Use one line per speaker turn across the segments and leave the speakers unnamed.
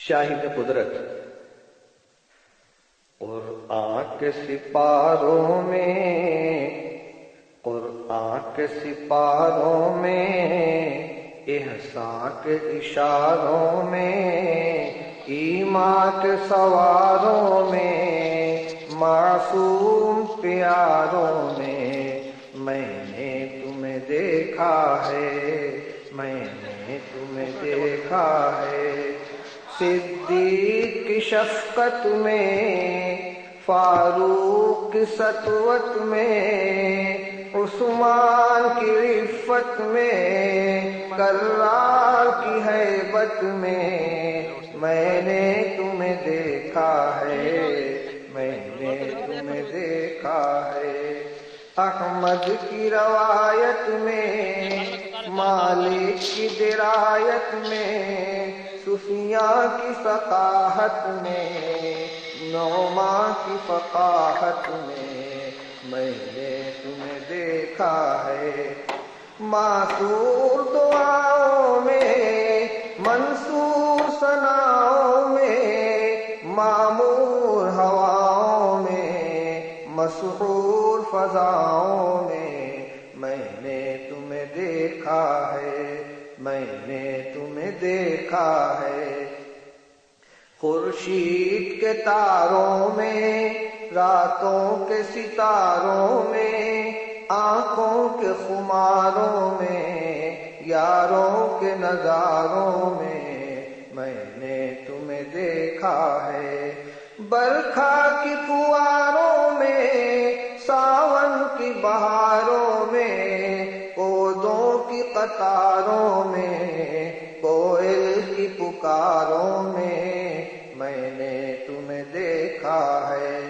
شاہد قدرت۔ قرآن کے سپاروں میں، قرآن کے سپاروں میں، احسان کے اشاروں میں، ایمان کے سواروں میں، معصوم پیاروں میں نے تمہیں دیکھا ہے، میں نے تمہیں دیکھا ہے۔ صدیق کی شفقت میں، فاروق کی سطوت میں، عثمان کی عفت میں، کرار کی ہیبت میں نے تمہیں دیکھا ہے، میں نے تمہیں دیکھا ہے۔ احمد کی روایت میں، مالک کی درایت میں، سفیاں کی ثقافت میں، نعمان کی فقاہت میں نے تمہیں دیکھا ہے۔ معصور دعاؤں میں، منصور ثناؤں میں، معمور ہواؤں میں، مسحور فضاؤں میں نے تمہیں دیکھا ہے، میں نے تمہیں دیکھا ہے۔ خورشید کے تاروں میں، راتوں کے ستاروں میں، آنکھوں کے خماروں میں، یاروں کے نظاروں میں نے تمہیں دیکھا ہے۔ برکھا کی فواروں میں، ساون کی بہاروں میں، پودوں کی قطاروں میں، کوئل کی پکاروں میں نے تمہیں دیکھا ہے۔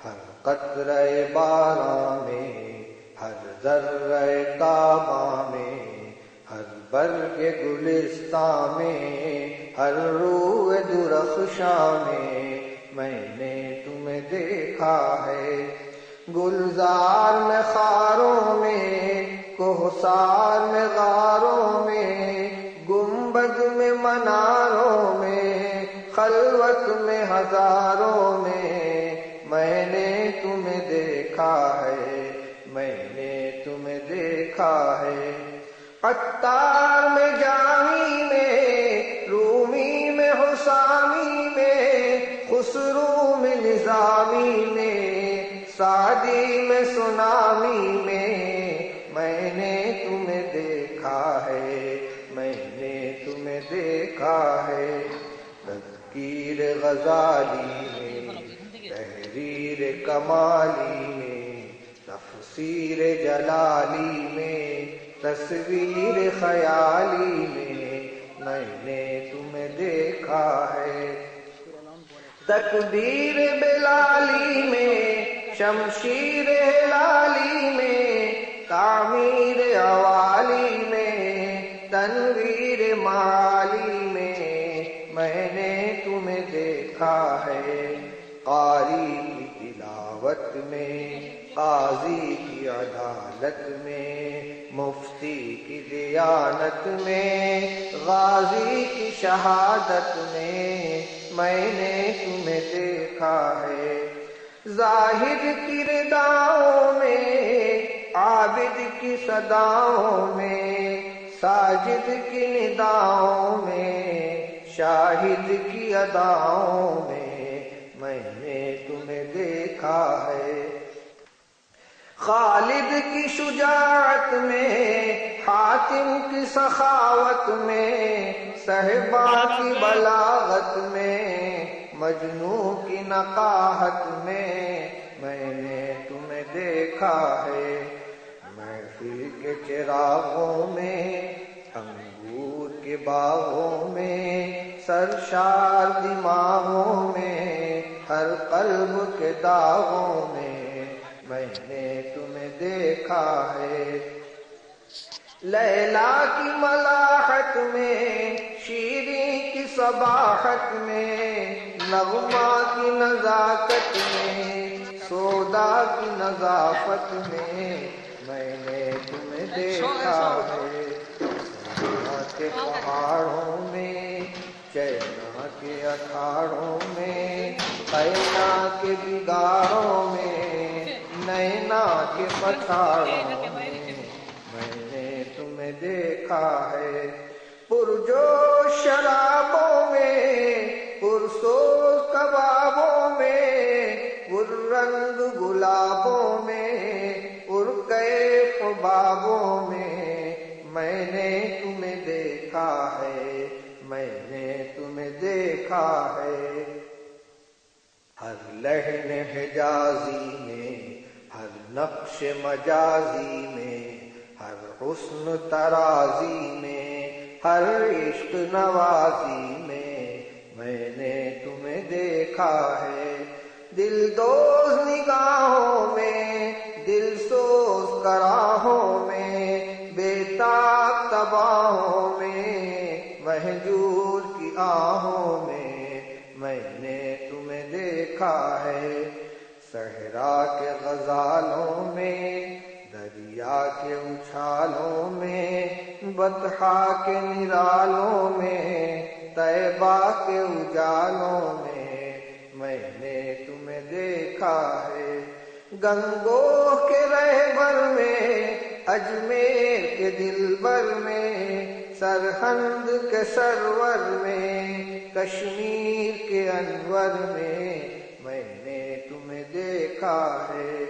ہر قطرے باراں میں، ہر ذرے تاباں میں، ہر برگ گلستاں میں، ہر روح درخشاں میں نے تمہیں دیکھا ہے۔ گلزار میں خاروں میں، کوہسار میں غاروں میں، گنبد میں مناروں میں، خلوت میں ہزاروں میں نے تمہیں دیکھا ہے، میں نے تمہیں دیکھا ہے۔ عطار میں جامی میں، رومی میں حسامی میں، خسرو میں نظامی میں، سعدی میں سنامی میں نے تمہیں دیکھا ہے، میں نے تمہیں دیکھا ہے۔ تذکیر غزالی میں، تحریر کمالی میں، تفسیر جلالی میں، تصویر خیالی میں نے تمہیں دیکھا ہے۔ تکبیر بلالی میں، شمشیر ہلالی میں، تعمیر عوالی میں، تنویر معالی میں نے تمہیں دیکھا ہے۔ قاری کی تلاوت میں، قاضی کی عدالت میں، مفتی کی دیانت میں، غازی کی شہادت میں نے تمہیں دیکھا ہے۔ زاہد کی رداؤں میں، عابد کی صداؤں میں، ساجد کی نداؤں میں، شاہد کی اداؤں میں نے تمہیں دیکھا ہے۔ خالد کی شجاعت میں، حاتم کی سخاوت میں، صہبا کی بلاغت میں، مجنوں کی نقاہت میں نے تمہیں دیکھا ہے۔ محفل کے چراغوں میں، انگور کے باغوں میں، سرشار دماغوں میں، ہر قلب کے داغوں میں نے تمہیں دیکھا ہے۔ لیلا کی ملاحت میں، شیریں کی صباحت میں، نغمہ کی نزاکت میں، سودا کی نظافت میں نے تمہیں دیکھا ہے۔ سینا کے پہاڑوں میں، چینا کے اکھاڑوں میں، قینا کے بگاڑوں میں، نینا کے پچھاڑوں میں میں نے تمہیں دیکھا ہے، پرجوش شرابوں میں، پرسوز کبابوں میں، پررنگ گلابوں میں، پرکیف بابوں میں نے تمہیں دیکھا ہے، میں نے تمہیں دیکھا ہے۔ ہر لحن حجازی میں، ہر نقش مجازی میں، ہر حسن ترازی میں، ہر عشق نوازی میں نے تمہیں دیکھا ہے، دل دوز نگاہوں میں، دل سوز کراہوں میں، بے تاب تباہوں میں، مہجور کی آہوں میں نے تمہیں دیکھا ہے، صحرا کے غزالوں میں، دریا کے اچھالوں میں، بطحا کے نرالوں میں، طیبہ کے اجالوں میں نے تمہیں دیکھا ہے، گنگوہ کے رہبر میں، اجمیر کے دلبر میں، سرہند کے سرور میں، کشمیر کے انور میں نے تمہیں دیکھا ہے،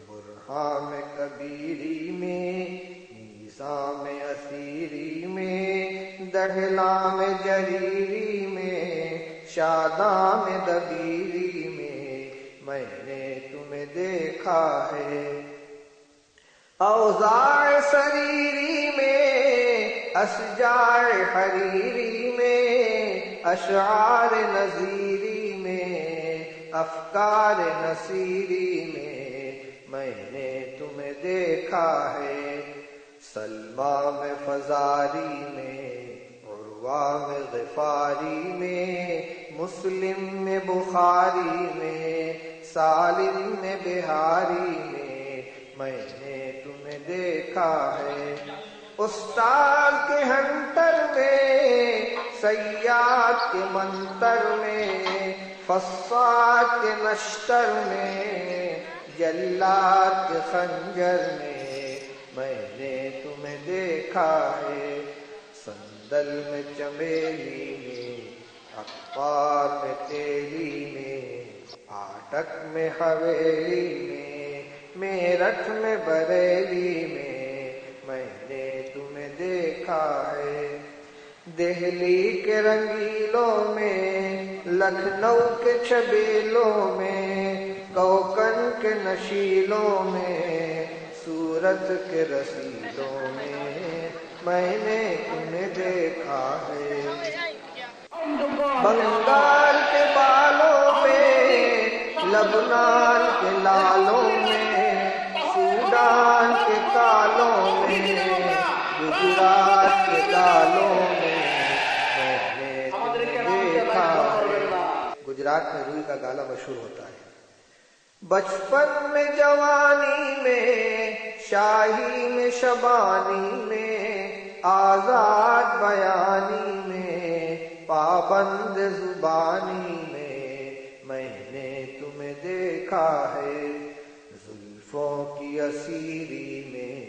برہاں میں کبیری میں، نیساں میں اسیری میں، دہلا میں جریری میں، شاداں میں دبیری میں نے تمہیں دیکھا ہے، اوضاع سریری میں، اشجار حریری میں، اشعار نذیری میں، افکار نصیری میں نے تمہیں دیکھا ہے، سلمیٰ میں فزاری میں، عروہ میں غفاری میں، مسلم میں بخاری میں، سالم میں بہاری میں نے تمہیں دیکھا ہے، استاد کے ہنٹر میں، صیاد کے منتر میں، فصاد کے نشتر میں، جلاد کے خنجر میں نے تمہیں دیکھا ہے، صندل میں چمیلی میں، عطار میں تیلی میں، پھاٹک میں حویلی میں، میرٹھ میں بریلی میں نے تمہیں دیکھا ہے، دہلی کے رنگیلوں میں، لکھنؤ کے چھبیلوں میں، کوکن کے نشیلوں میں، سورت کے رسیلوں میں نے تمہیں دیکھا ہے، بنگال کے بالوں میں، لبنان کے لالوں میں، سوڈان کے کالوں میں، گجرات کے گالوں میں نے تمہیں دیکھا ہے، گجرات میں روئی کا گالا مشہور ہوتا ہے، بچپن میں جوانی میں، شاہی میں شبانی میں، آزاد بیانی میں، پابند زبانی میں نے تمہیں دیکھا ہے، زلفوں کی اسیری میں،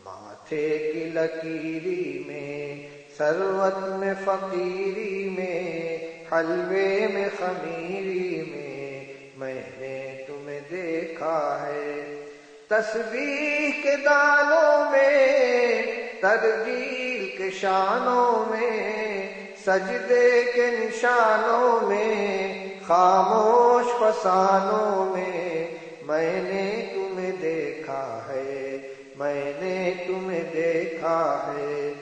ماتھے کی لکیری میں، ثروت میں فقیری میں، حلوے میں خمیری میں نے تمہیں دیکھا ہے، تسبیح کے دانوں میں، ترجیل کے شانوں میں، سجدے کے نشانوں میں، خاموش فسانوں میں نے تمہیں دیکھا ہے، میں نے تمہیں دیکھا ہے،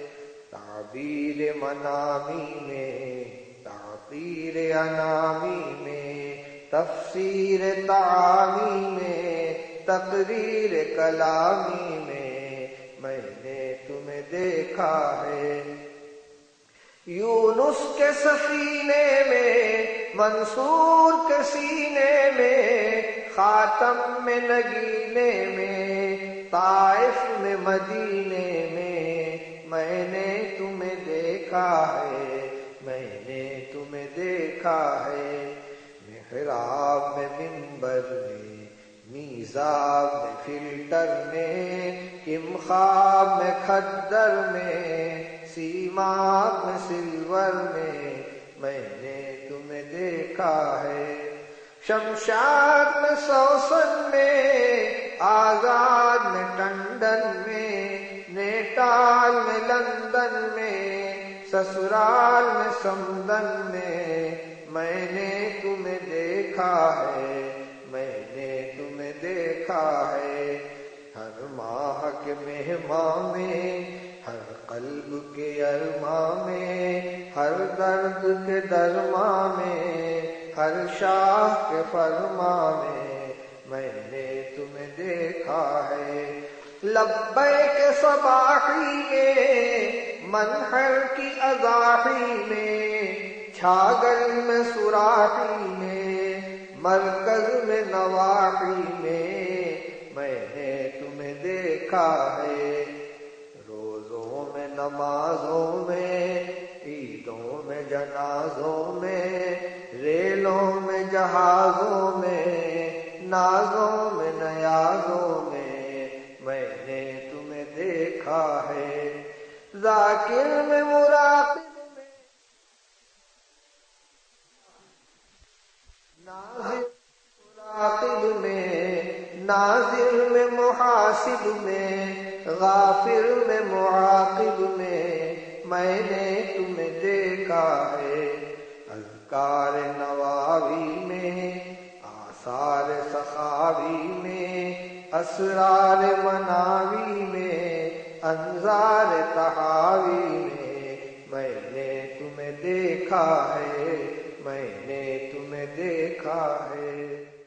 تعبیر منامی میں، تعبیر انامی میں، تفسیر تعامی میں، تقریر کلامی میں نے تمہیں دیکھا ہے، یونس کے سفینے میں، منصور کے سینے میں، خاتم میں نگینے میں، طائف میں مدینے میں نے تمہیں دیکھا ہے، میں نے تمہیں دیکھا ہے، محراب میں، منبر میں، میزاب میں، فلٹر میں، کمخاب میں، کھدر میں، سیماب میں، سلور میں نے تمہیں دیکھا ہے، شمشاد میں، سوسن میں، آزاد میں، ٹنڈن میں، نیٹال میں، لندن میں، سسرال میں، سمدن میں نے تمہیں دیکھا ہے، میں نے تمہیں دیکھا ہے، ہر ماہ کے مہماں میں، ہر قلب کے ارماں میں، ہر درد کے درماں میں، ہر شاہ کے فرماں میں نے تمہیں دیکھا ہے، لبیک صباحی میں، منحر کی اضاحی میں، چھاگل میں، سراحی میں، مرکز میں، نواحی میں نے تمہیں دیکھا ہے، روزوں میں، نمازوں میں، عیدوں میں، جنازوں میں، ریلوں میں، جہازوں میں، نازوں میں، نیازوں میں نے تمہیں دیکھا ہے، ذاکر میں، مراقب میں، ناظر مراقب میں، ناظر میں، محاسب میں، غافر میں، معاقب میں نے تمہیں دیکھا ہے، اذکار نواوی میں، آثار سخاوی میں، اسرار مناوی میں، انظار تحاوی میں نے تمہیں دیکھا ہے، میں نے تمہیں دیکھا ہے۔